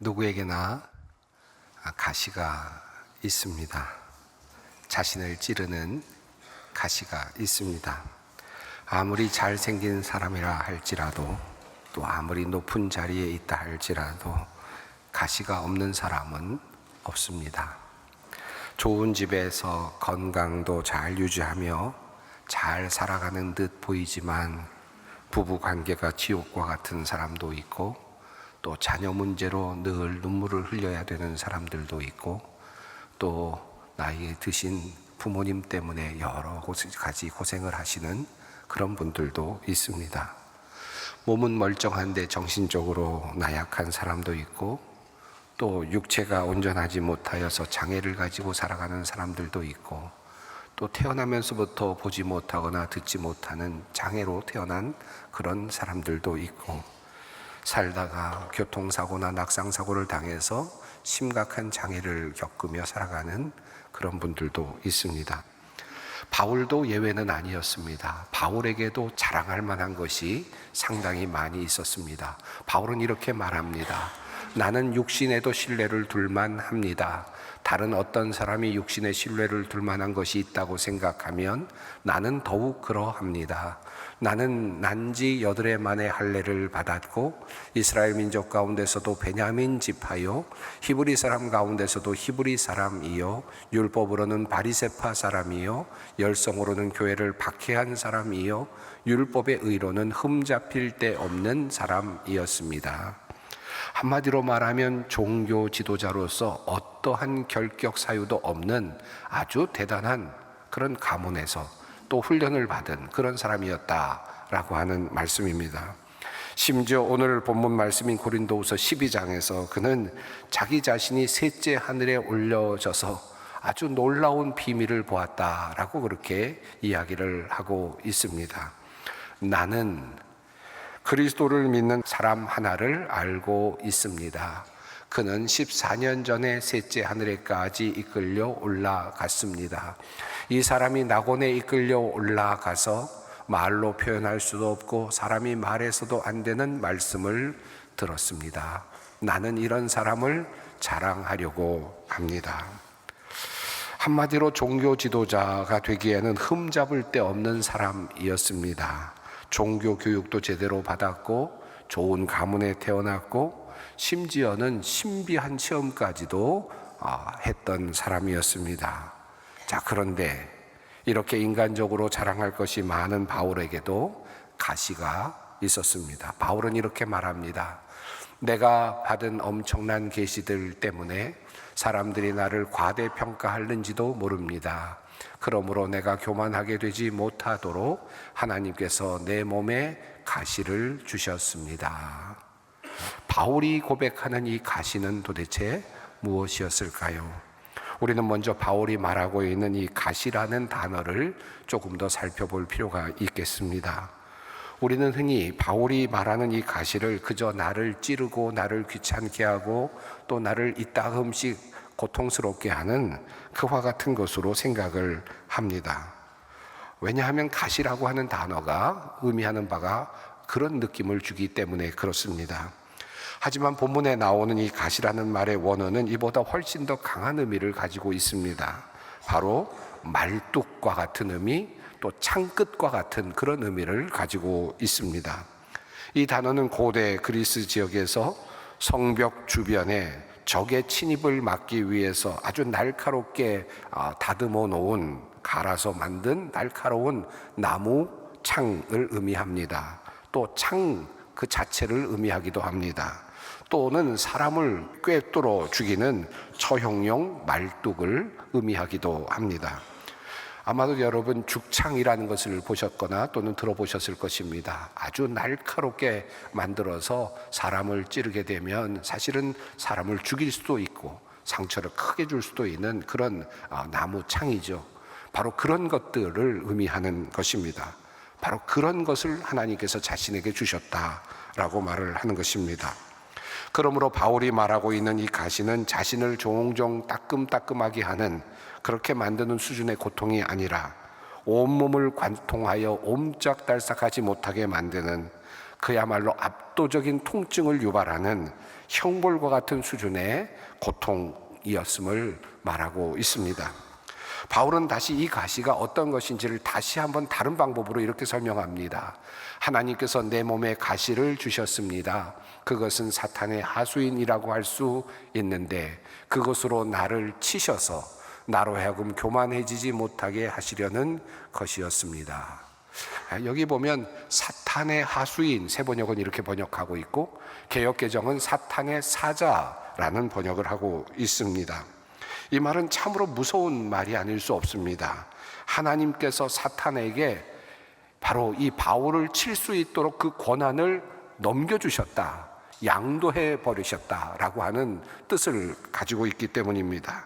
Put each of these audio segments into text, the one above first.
누구에게나 가시가 있습니다. 자신을 찌르는 가시가 있습니다. 아무리 잘생긴 사람이라 할지라도, 또 아무리 높은 자리에 있다 할지라도 가시가 없는 사람은 없습니다. 좋은 집에서 건강도 잘 유지하며 잘 살아가는 듯 보이지만 부부 관계가 지옥과 같은 사람도 있고, 또 자녀 문제로 늘 눈물을 흘려야 되는 사람들도 있고, 또 나이 드신 부모님 때문에 여러 가지 고생을 하시는 그런 분들도 있습니다. 몸은 멀쩡한데 정신적으로 나약한 사람도 있고, 또 육체가 온전하지 못하여서 장애를 가지고 살아가는 사람들도 있고, 또 태어나면서부터 보지 못하거나 듣지 못하는 장애로 태어난 그런 사람들도 있고, 살다가 교통사고나 낙상사고를 당해서 심각한 장애를 겪으며 살아가는 그런 분들도 있습니다. 바울도 예외는 아니었습니다. 바울에게도 자랑할 만한 것이 상당히 많이 있었습니다. 바울은 이렇게 말합니다. 나는 육신에도 신뢰를 둘만 합니다. 다른 어떤 사람이 육신에 신뢰를 둘 만한 것이 있다고 생각하면 나는 더욱 그러합니다. 나는 난지 8해 만에 할례를 받았고, 이스라엘 민족 가운데서도 베냐민 지파요, 히브리 사람 가운데서도 히브리 사람이요, 율법으로는 바리새파 사람이요, 열성으로는 교회를 박해한 사람이요, 율법의 의로는 흠잡힐 데 없는 사람이었습니다. 한마디로 말하면 종교 지도자로서 어떠한 결격 사유도 없는 아주 대단한 그런 가문에서 또 훈련을 받은 그런 사람이었다라고 하는 말씀입니다. 심지어 오늘 본문 말씀인 고린도후서 12장에서 그는 자기 자신이 셋째 하늘에 올려져서 아주 놀라운 비밀을 보았다라고 그렇게 이야기를 하고 있습니다. 나는 그리스도를 믿는 사람 하나를 알고 있습니다. 그는 14년 전에 셋째 하늘에까지 이끌려 올라갔습니다. 이 사람이 낙원에 이끌려 올라가서 말로 표현할 수도 없고 사람이 말해서도 안 되는 말씀을 들었습니다. 나는 이런 사람을 자랑하려고 합니다. 한마디로 종교 지도자가 되기에는 흠잡을 데 없는 사람이었습니다. 종교 교육도 제대로 받았고, 좋은 가문에 태어났고, 심지어는 신비한 체험까지도 했던 사람이었습니다. 자, 그런데 이렇게 인간적으로 자랑할 것이 많은 바울에게도 가시가 있었습니다. 바울은 이렇게 말합니다. 내가 받은 엄청난 계시들 때문에 사람들이 나를 과대평가하는지도 모릅니다. 그러므로 내가 교만하게 되지 못하도록 하나님께서 내 몸에 가시를 주셨습니다. 바울이 고백하는 이 가시는 도대체 무엇이었을까요? 우리는 먼저 바울이 말하고 있는 이 가시라는 단어를 조금 더 살펴볼 필요가 있겠습니다. 우리는 흔히 바울이 말하는 이 가시를 그저 나를 찌르고 나를 귀찮게 하고 또 나를 이따금씩 고통스럽게 하는 그와 같은 것으로 생각을 합니다. 왜냐하면 가시라고 하는 단어가 의미하는 바가 그런 느낌을 주기 때문에 그렇습니다. 하지만 본문에 나오는 이 가시라는 말의 원어는 이보다 훨씬 더 강한 의미를 가지고 있습니다. 바로 말뚝과 같은 의미, 또 창끝과 같은 그런 의미를 가지고 있습니다. 이 단어는 고대 그리스 지역에서 성벽 주변에 적의 침입을 막기 위해서 아주 날카롭게 다듬어 놓은, 갈아서 만든 날카로운 나무 창을 의미합니다. 또 창 그 자체를 의미하기도 합니다. 또는 사람을 꿰뚫어 죽이는 처형용 말뚝을 의미하기도 합니다. 아마도 여러분 죽창이라는 것을 보셨거나 또는 들어보셨을 것입니다. 아주 날카롭게 만들어서 사람을 찌르게 되면 사실은 사람을 죽일 수도 있고 상처를 크게 줄 수도 있는 그런 나무 창이죠. 바로 그런 것들을 의미하는 것입니다. 바로 그런 것을 하나님께서 자신에게 주셨다라고 말을 하는 것입니다. 그러므로 바울이 말하고 있는 이 가시는 자신을 종종 따끔따끔하게 하는, 그렇게 만드는 수준의 고통이 아니라 온몸을 관통하여 옴짝달싹하지 못하게 만드는, 그야말로 압도적인 통증을 유발하는 형벌과 같은 수준의 고통이었음을 말하고 있습니다. 바울은 다시 이 가시가 어떤 것인지를 다시 한번 다른 방법으로 이렇게 설명합니다. 하나님께서 내 몸에 가시를 주셨습니다. 그것은 사탄의 하수인이라고 할 수 있는데 그것으로 나를 치셔서 나로 하여금 교만해지지 못하게 하시려는 것이었습니다. 여기 보면 사탄의 하수인, 새 번역은 이렇게 번역하고 있고 개역개정은 사탄의 사자라는 번역을 하고 있습니다. 이 말은 참으로 무서운 말이 아닐 수 없습니다. 하나님께서 사탄에게 바로 이 바울을 칠 수 있도록 그 권한을 넘겨주셨다, 양도해 버리셨다라고 하는 뜻을 가지고 있기 때문입니다.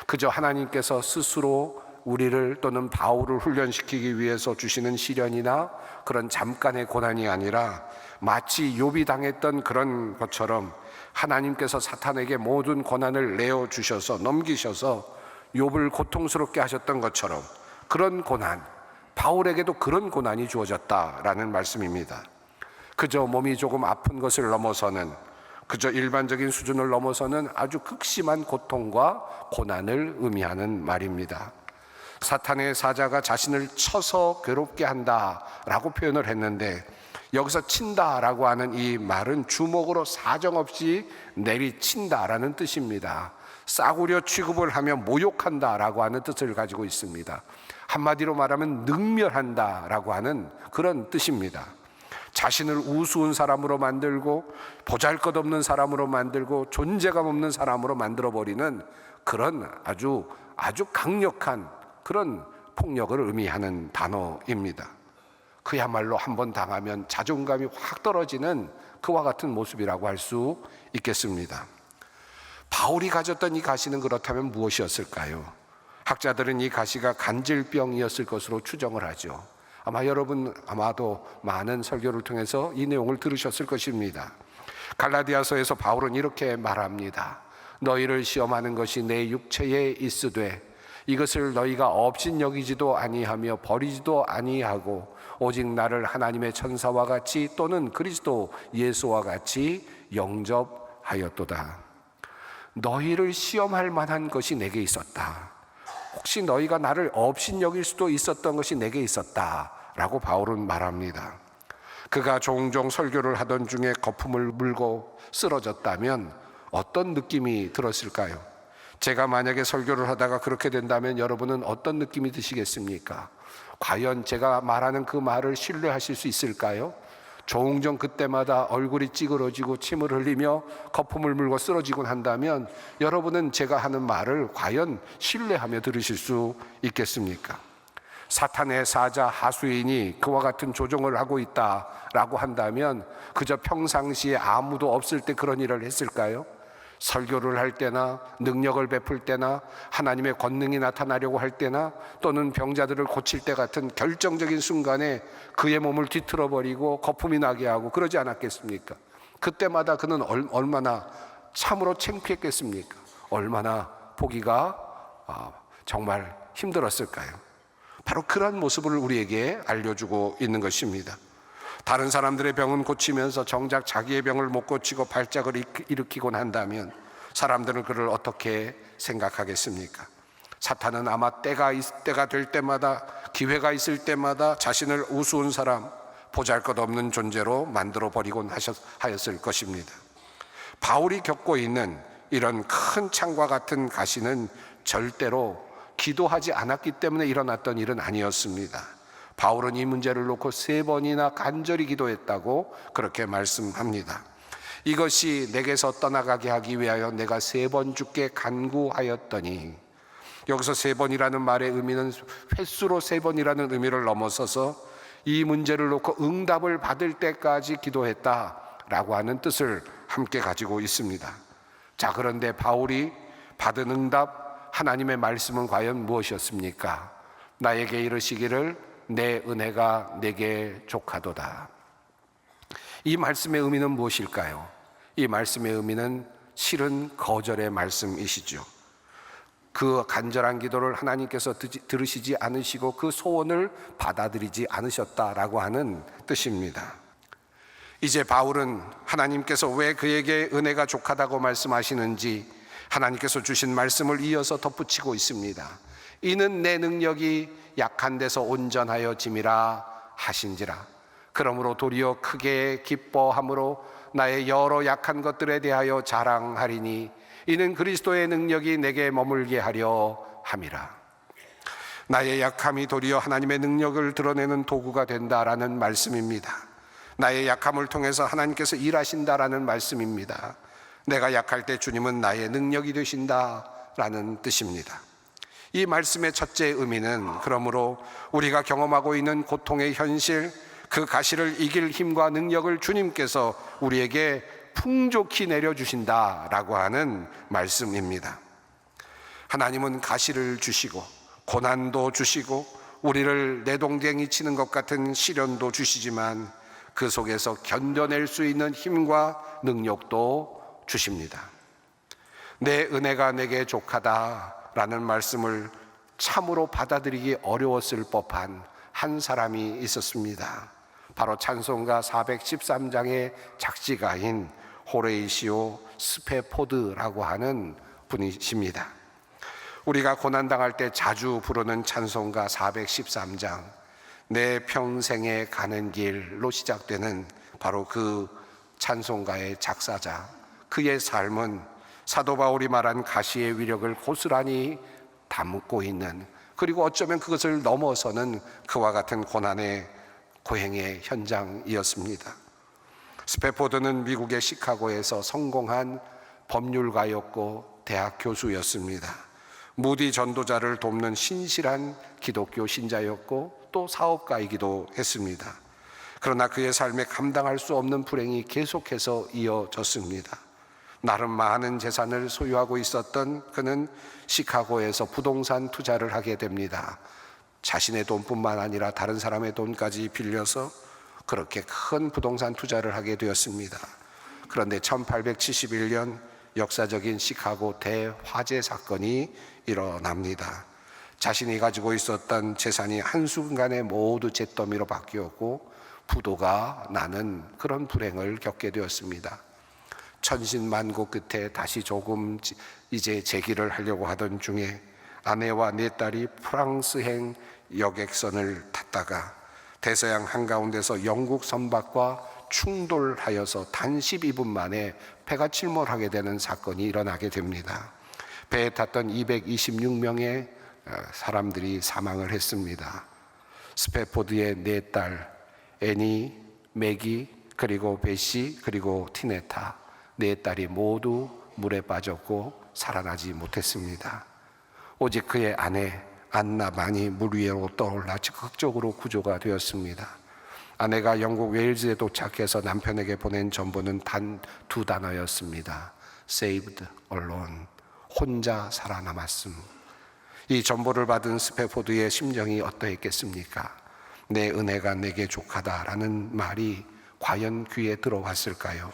그저 하나님께서 스스로 우리를 또는 바울을 훈련시키기 위해서 주시는 시련이나 그런 잠깐의 고난이 아니라 마치 욥이 당했던 그런 것처럼 하나님께서 사탄에게 모든 고난을 내어주셔서 넘기셔서 욥을 고통스럽게 하셨던 것처럼 그런 고난, 바울에게도 그런 고난이 주어졌다라는 말씀입니다. 그저 몸이 조금 아픈 것을 넘어서는, 그저 일반적인 수준을 넘어서는 아주 극심한 고통과 고난을 의미하는 말입니다. 사탄의 사자가 자신을 쳐서 괴롭게 한다라고 표현을 했는데 여기서 친다라고 하는 이 말은 주먹으로 사정없이 내리친다라는 뜻입니다. 싸구려 취급을 하며 모욕한다라고 하는 뜻을 가지고 있습니다. 한마디로 말하면 능멸한다라고 하는 그런 뜻입니다. 자신을 우스운 사람으로 만들고 보잘것없는 사람으로 만들고 존재감 없는 사람으로 만들어버리는 그런 아주 강력한 그런 폭력을 의미하는 단어입니다. 그야말로 한번 당하면 자존감이 확 떨어지는 그와 같은 모습이라고 할 수 있겠습니다. 바울이 가졌던 이 가시는 그렇다면 무엇이었을까요? 학자들은 이 가시가 간질병이었을 것으로 추정을 하죠. 아마 여러분 아마도 많은 설교를 통해서 이 내용을 들으셨을 것입니다. 갈라디아서에서 바울은 이렇게 말합니다. 너희를 시험하는 것이 내 육체에 있으되 이것을 너희가 업신여기지도 아니하며 버리지도 아니하고 오직 나를 하나님의 천사와 같이 또는 그리스도 예수와 같이 영접하였도다. 너희를 시험할 만한 것이 내게 있었다. 혹시 너희가 나를 업신여길 수도 있었던 것이 내게 있었다라고 바울은 말합니다. 그가 종종 설교를 하던 중에 거품을 물고 쓰러졌다면 어떤 느낌이 들었을까요? 제가 만약에 설교를 하다가 그렇게 된다면 여러분은 어떤 느낌이 드시겠습니까? 과연 제가 말하는 그 말을 신뢰하실 수 있을까요? 종종 그때마다 얼굴이 찌그러지고 침을 흘리며 거품을 물고 쓰러지곤 한다면 여러분은 제가 하는 말을 과연 신뢰하며 들으실 수 있겠습니까? 사탄의 사자 하수인이 그와 같은 조종을 하고 있다라고 한다면 그저 평상시에 아무도 없을 때 그런 일을 했을까요? 설교를 할 때나 능력을 베풀 때나 하나님의 권능이 나타나려고 할 때나 또는 병자들을 고칠 때 같은 결정적인 순간에 그의 몸을 뒤틀어 버리고 거품이 나게 하고 그러지 않았겠습니까? 그때마다 그는 얼마나 참으로 창피했겠습니까? 얼마나 보기가 정말 힘들었을까요? 바로 그런 모습을 우리에게 알려주고 있는 것입니다. 다른 사람들의 병은 고치면서 정작 자기의 병을 못 고치고 발작을 일으키곤 한다면 사람들은 그를 어떻게 생각하겠습니까? 사탄은 아마 때가 될 때마다, 기회가 있을 때마다 자신을 우스운 사람, 보잘것없는 존재로 만들어 버리곤 하였을 것입니다. 바울이 겪고 있는 이런 큰 창과 같은 가시는 절대로 기도하지 않았기 때문에 일어났던 일은 아니었습니다. 바울은 이 문제를 놓고 3번이나 간절히 기도했다고 그렇게 말씀합니다. 이것이 내게서 떠나가게 하기 위하여 내가 3번 주께 간구하였더니, 여기서 3번이라는 말의 의미는 횟수로 3번이라는 의미를 넘어서서 이 문제를 놓고 응답을 받을 때까지 기도했다라고 하는 뜻을 함께 가지고 있습니다. 자, 그런데 바울이 받은 응답, 하나님의 말씀은 과연 무엇이었습니까? 나에게 이르시기를 내 은혜가 내게 족하도다. 이 말씀의 의미는 무엇일까요? 이 말씀의 의미는 실은 거절의 말씀이시죠. 그 간절한 기도를 하나님께서 들으시지 않으시고 그 소원을 받아들이지 않으셨다라고 하는 뜻입니다. 이제 바울은 하나님께서 왜 그에게 은혜가 족하다고 말씀하시는지 하나님께서 주신 말씀을 이어서 덧붙이고 있습니다. 이는 내 능력이 약한 데서 온전하여 짐이라 하신지라. 그러므로 도리어 크게 기뻐함으로 나의 여러 약한 것들에 대하여 자랑하리니 이는 그리스도의 능력이 내게 머물게 하려 함이라. 나의 약함이 도리어 하나님의 능력을 드러내는 도구가 된다라는 말씀입니다. 나의 약함을 통해서 하나님께서 일하신다라는 말씀입니다. 내가 약할 때 주님은 나의 능력이 되신다라는 뜻입니다. 이 말씀의 첫째 의미는 그러므로 우리가 경험하고 있는 고통의 현실, 그 가시를 이길 힘과 능력을 주님께서 우리에게 풍족히 내려주신다라고 하는 말씀입니다. 하나님은 가시를 주시고 고난도 주시고 우리를 내동댕이 치는 것 같은 시련도 주시지만 그 속에서 견뎌낼 수 있는 힘과 능력도 주십니다. 내 은혜가 내게 족하다라는 말씀을 참으로 받아들이기 어려웠을 법한 한 사람이 있었습니다. 바로 찬송가 413장의 작지가인 호레이시오 스페포드라고 하는 분이십니다. 우리가 고난당할 때 자주 부르는 찬송가 413장, 내 평생에 가는 길로 시작되는 바로 그 찬송가의 작사자, 그의 삶은 사도 바울이 말한 가시의 위력을 고스란히 담고 있는, 그리고 어쩌면 그것을 넘어서는 그와 같은 고난의 고행의 현장이었습니다. 스페포드는 미국의 시카고에서 성공한 법률가였고 대학 교수였습니다. 무디 전도자를 돕는 신실한 기독교 신자였고 또 사업가이기도 했습니다. 그러나 그의 삶에 감당할 수 없는 불행이 계속해서 이어졌습니다. 나름 많은 재산을 소유하고 있었던 그는 시카고에서 부동산 투자를 하게 됩니다. 자신의 돈뿐만 아니라 다른 사람의 돈까지 빌려서 그렇게 큰 부동산 투자를 하게 되었습니다. 그런데 1871년 역사적인 시카고 대화재 사건이 일어납니다. 자신이 가지고 있었던 재산이 한순간에 모두 잿더미로 바뀌었고 부도가 나는 그런 불행을 겪게 되었습니다. 천신만고 끝에 다시 조금 이제 재기를 하려고 하던 중에 아내와 네 딸이 프랑스행 여객선을 탔다가 대서양 한가운데서 영국 선박과 충돌하여서 단 12분 만에 배가 침몰하게 되는 사건이 일어나게 됩니다. 배에 탔던 226명의 사람들이 사망을 했습니다. 스페포드의 네 딸 애니, 매기, 그리고 베시, 그리고 티네타 네 딸이 모두 물에 빠졌고 살아나지 못했습니다. 오직 그의 아내 안나만이 물 위로 떠올라 적극적으로 구조가 되었습니다. 아내가 영국 웨일즈에 도착해서 남편에게 보낸 전보는 단 2단어였습니다. Saved alone. 혼자 살아남았음. 이 전보를 받은 스페포드의 심정이 어떠했겠습니까? 내 은혜가 내게 족하다라는 말이 과연 귀에 들어왔을까요?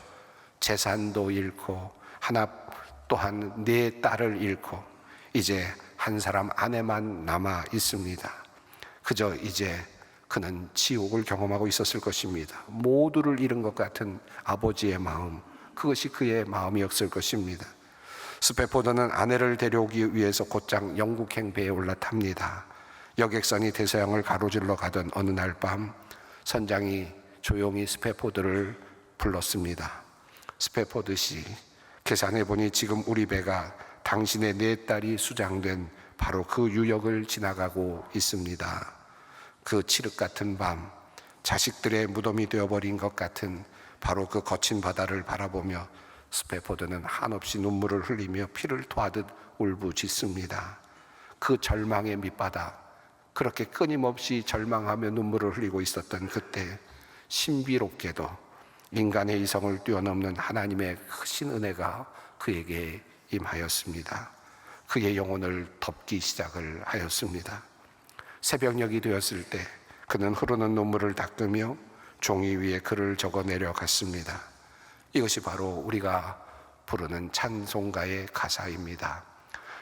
재산도 잃고 하나 또한 네 딸을 잃고 이제 한 사람 아내만 남아 있습니다. 그저 이제 그는 지옥을 경험하고 있었을 것입니다. 모두를 잃은 것 같은 아버지의 마음, 그것이 그의 마음이었을 것입니다. 스페포드는 아내를 데려오기 위해서 곧장 영국행 배에 올라탑니다. 여객선이 대서양을 가로질러 가던 어느 날 밤 선장이 조용히 스페포드를 불렀습니다. 스페포드 씨, 계산해 보니 지금 우리 배가 당신의 네 딸이 수장된 바로 그 유역을 지나가고 있습니다. 그 칠흑 같은 밤, 자식들의 무덤이 되어버린 것 같은 바로 그 거친 바다를 바라보며 스페포드는 한없이 눈물을 흘리며 피를 토하듯 울부짖습니다. 그 절망의 밑바닥, 그렇게 끊임없이 절망하며 눈물을 흘리고 있었던 그때 신비롭게도 인간의 이성을 뛰어넘는 하나님의 크신 은혜가 그에게 임하였습니다. 그의 영혼을 덮기 시작을 하였습니다. 새벽녘이 되었을 때 그는 흐르는 눈물을 닦으며 종이 위에 글을 적어 내려갔습니다. 이것이 바로 우리가 부르는 찬송가의 가사입니다.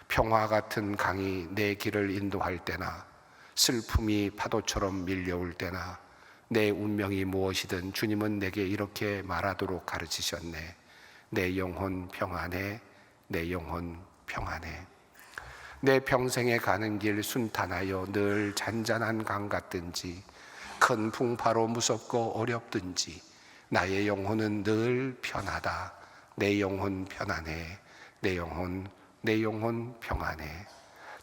평화 같은 강이 내 길을 인도할 때나 슬픔이 파도처럼 밀려올 때나 내 운명이 무엇이든 주님은 내게 이렇게 말하도록 가르치셨네. 내 영혼 평안해, 내 영혼 평안해. 내 평생에 가는 길 순탄하여 늘 잔잔한 강 같든지 큰 풍파로 무섭고 어렵든지 나의 영혼은 늘 편하다. 내 영혼 편안해, 내 영혼 평안해.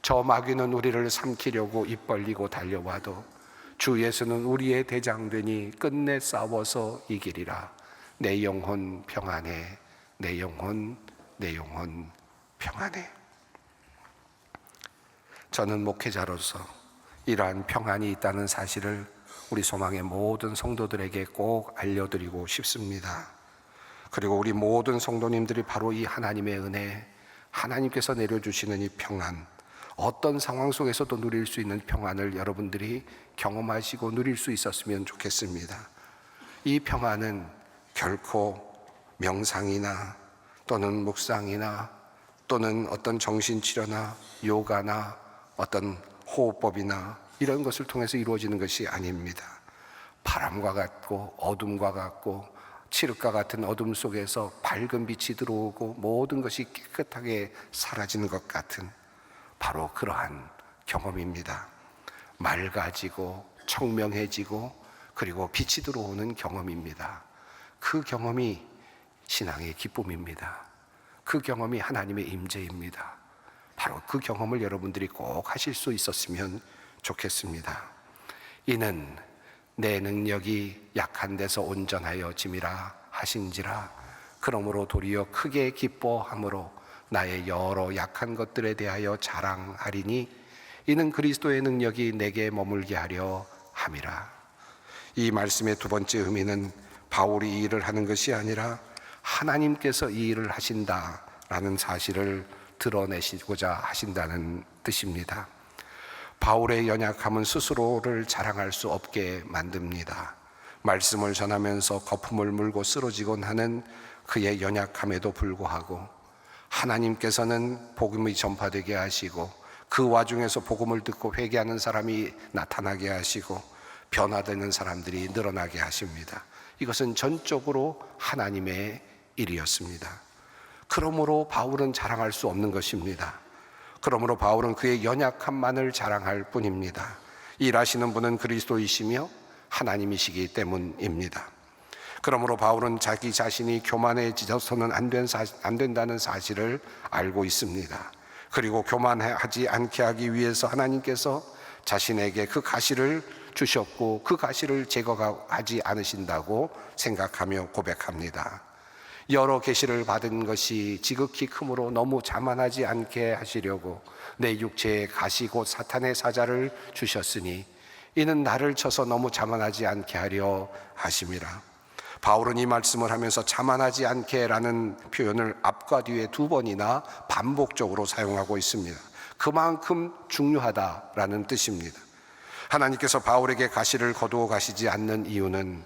저 마귀는 우리를 삼키려고 입 벌리고 달려와도 주 예수는 우리의 대장되니 끝내 싸워서 이기리라. 내 영혼 평안해, 내 영혼 평안해. 저는 목회자로서 이러한 평안이 있다는 사실을 우리 소망의 모든 성도들에게 꼭 알려드리고 싶습니다. 그리고 우리 모든 성도님들이 바로 이 하나님의 은혜, 하나님께서 내려주시는 이 평안, 어떤 상황 속에서도 누릴 수 있는 평안을 여러분들이 경험하시고 누릴 수 있었으면 좋겠습니다. 이 평안은 결코 명상이나 또는 묵상이나 또는 어떤 정신치료나 요가나 어떤 호흡법이나 이런 것을 통해서 이루어지는 것이 아닙니다. 바람과 같고 어둠과 같고 칠흑과 같은 어둠 속에서 밝은 빛이 들어오고 모든 것이 깨끗하게 사라지는 것 같은 바로 그러한 경험입니다. 맑아지고 청명해지고 그리고 빛이 들어오는 경험입니다. 그 경험이 신앙의 기쁨입니다. 그 경험이 하나님의 임재입니다. 바로 그 경험을 여러분들이 꼭 하실 수 있었으면 좋겠습니다. 이는 내 능력이 약한 데서 온전하여 짐이라 하신지라. 그러므로 도리어 크게 기뻐함으로 나의 여러 약한 것들에 대하여 자랑하리니 이는 그리스도의 능력이 내게 머물게 하려 함이라. 이 말씀의 두 번째 의미는 바울이 이 일을 하는 것이 아니라 하나님께서 이 일을 하신다라는 사실을 드러내시고자 하신다는 뜻입니다. 바울의 연약함은 스스로를 자랑할 수 없게 만듭니다. 말씀을 전하면서 거품을 물고 쓰러지곤 하는 그의 연약함에도 불구하고 하나님께서는 복음이 전파되게 하시고 그 와중에서 복음을 듣고 회개하는 사람이 나타나게 하시고 변화되는 사람들이 늘어나게 하십니다. 이것은 전적으로 하나님의 일이었습니다. 그러므로 바울은 자랑할 수 없는 것입니다. 그러므로 바울은 그의 연약함만을 자랑할 뿐입니다. 일하시는 분은 그리스도이시며 하나님이시기 때문입니다. 그러므로 바울은 자기 자신이 교만해져서는 안 된다는 사실을 알고 있습니다. 그리고 교만하지 않게 하기 위해서 하나님께서 자신에게 그 가시를 주셨고 그 가시를 제거하지 않으신다고 생각하며 고백합니다. 여러 계시를 받은 것이 지극히 크므로 너무 자만하지 않게 하시려고 내 육체에 가시 곧 사탄의 사자를 주셨으니 이는 나를 쳐서 너무 자만하지 않게 하려 하심이라. 바울은 이 말씀을 하면서 자만하지 않게라는 표현을 앞과 뒤에 두 번이나 반복적으로 사용하고 있습니다. 그만큼 중요하다라는 뜻입니다. 하나님께서 바울에게 가시를 거두어 가시지 않는 이유는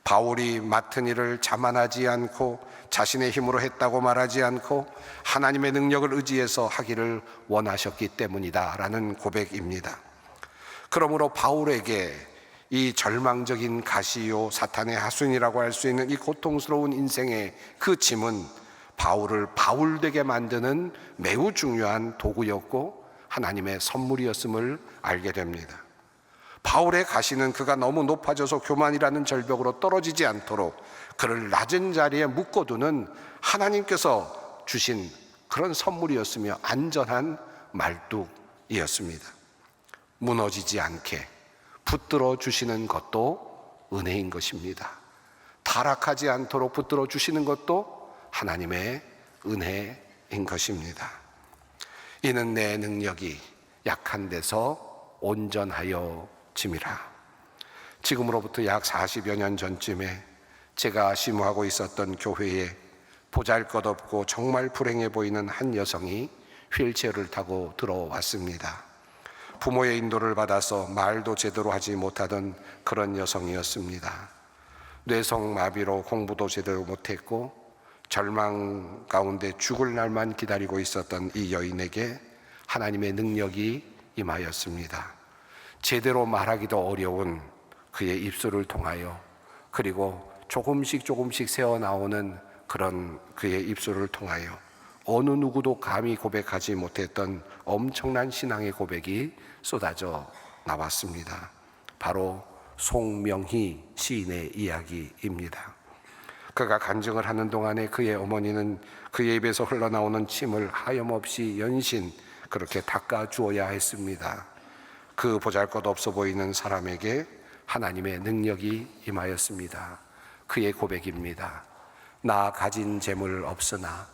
바울이 맡은 일을 자만하지 않고 자신의 힘으로 했다고 말하지 않고 하나님의 능력을 의지해서 하기를 원하셨기 때문이다라는 고백입니다. 그러므로 바울에게 이 절망적인 가시요 사탄의 하순이라고 할 수 있는 이 고통스러운 인생의 그 짐은 바울을 바울되게 만드는 매우 중요한 도구였고 하나님의 선물이었음을 알게 됩니다. 바울의 가시는 그가 너무 높아져서 교만이라는 절벽으로 떨어지지 않도록 그를 낮은 자리에 묶어두는 하나님께서 주신 그런 선물이었으며 안전한 말뚝이었습니다. 무너지지 않게 붙들어 주시는 것도 은혜인 것입니다. 타락하지 않도록 붙들어 주시는 것도 하나님의 은혜인 것입니다. 이는 내 능력이 약한 데서 온전하여 짐이라. 지금으로부터 약 40여 년 전쯤에 제가 심호하고 있었던 교회에 보잘것없고 정말 불행해 보이는 한 여성이 휠체어를 타고 들어왔습니다. 부모의 인도를 받아서 말도 제대로 하지 못하던 그런 여성이었습니다. 뇌성마비로 공부도 제대로 못했고 절망 가운데 죽을 날만 기다리고 있었던 이 여인에게 하나님의 능력이 임하였습니다. 제대로 말하기도 어려운 그의 입술을 통하여, 그리고 조금씩 새어나오는 그런 그의 입술을 통하여 어느 누구도 감히 고백하지 못했던 엄청난 신앙의 고백이 쏟아져 나왔습니다. 바로 송명희 시인의 이야기입니다. 그가 간증을 하는 동안에 그의 어머니는 그의 입에서 흘러나오는 침을 하염없이 연신 그렇게 닦아 주어야 했습니다. 그 보잘것없어 보이는 사람에게 하나님의 능력이 임하였습니다. 그의 고백입니다. 나 가진 재물 없으나,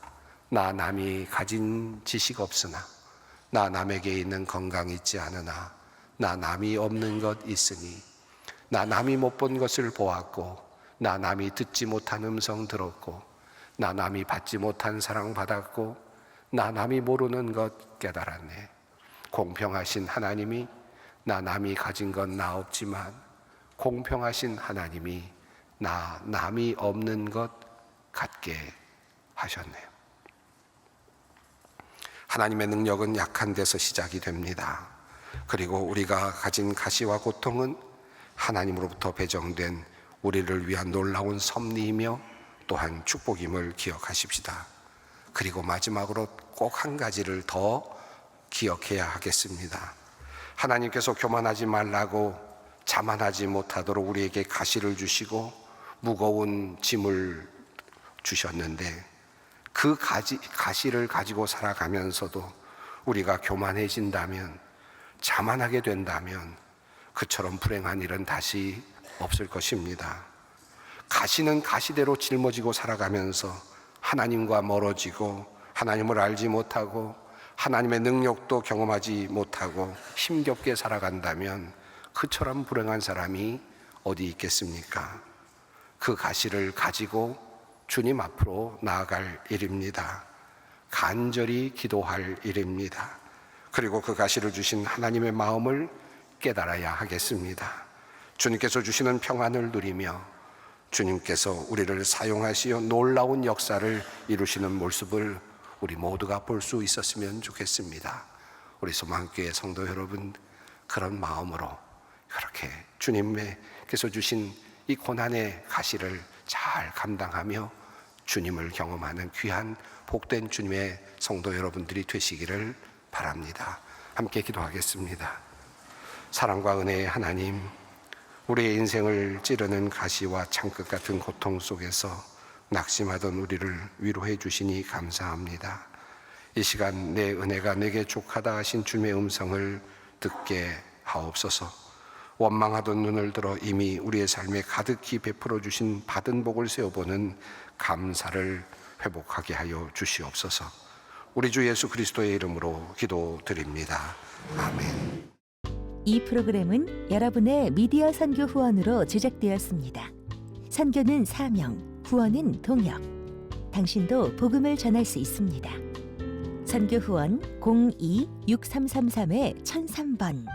나 남이 가진 지식 없으나, 나 남에게 있는 건강 있지 않으나, 나 남이 없는 것 있으니, 나 남이 못 본 것을 보았고, 나 남이 듣지 못한 음성 들었고, 나 남이 받지 못한 사랑 받았고, 나 남이 모르는 것 깨달았네. 공평하신 하나님이 나 남이 가진 건 나 없지만 공평하신 하나님이 나 남이 없는 것 갖게 하셨네요. 하나님의 능력은 약한 데서 시작이 됩니다. 그리고 우리가 가진 가시와 고통은 하나님으로부터 배정된 우리를 위한 놀라운 섭리이며 또한 축복임을 기억하십시다. 그리고 마지막으로 꼭 한 가지를 더 기억해야 하겠습니다. 하나님께서 교만하지 말라고 자만하지 못하도록 우리에게 가시를 주시고 무거운 짐을 주셨는데, 그 가시를 가지고 살아가면서도 우리가 교만해진다면, 자만하게 된다면 그처럼 불행한 일은 다시 없을 것입니다. 가시는 가시대로 짊어지고 살아가면서 하나님과 멀어지고 하나님을 알지 못하고 하나님의 능력도 경험하지 못하고 힘겹게 살아간다면 그처럼 불행한 사람이 어디 있겠습니까? 그 가시를 가지고 주님 앞으로 나아갈 일입니다. 간절히 기도할 일입니다. 그리고 그 가시를 주신 하나님의 마음을 깨달아야 하겠습니다. 주님께서 주시는 평안을 누리며 주님께서 우리를 사용하시어 놀라운 역사를 이루시는 모습을 우리 모두가 볼 수 있었으면 좋겠습니다. 우리 소망교회 성도 여러분, 그런 마음으로 그렇게 주님께서 주신 이 고난의 가시를 잘 감당하며 주님을 경험하는 귀한 복된 주님의 성도 여러분들이 되시기를 바랍니다. 함께 기도하겠습니다. 사랑과 은혜의 하나님, 우리의 인생을 찌르는 가시와 창끝 같은 고통 속에서 낙심하던 우리를 위로해 주시니 감사합니다. 이 시간 내 은혜가 내게 족하다 하신 주님의 음성을 듣게 하옵소서. 원망하던 눈을 들어 이미 우리의 삶에 가득히 베풀어 주신 받은 복을 세어보는 감사를 회복하게 하여 주시옵소서. 우리 주 예수 그리스도의 이름으로 기도드립니다. 아멘. 이 프로그램은 여러분의 미디어 선교 후원으로 제작되었습니다. 선교는 사명, 후원은 동역. 당신도 복음을 전할 수 있습니다. 선교 후원 02-6333-1003번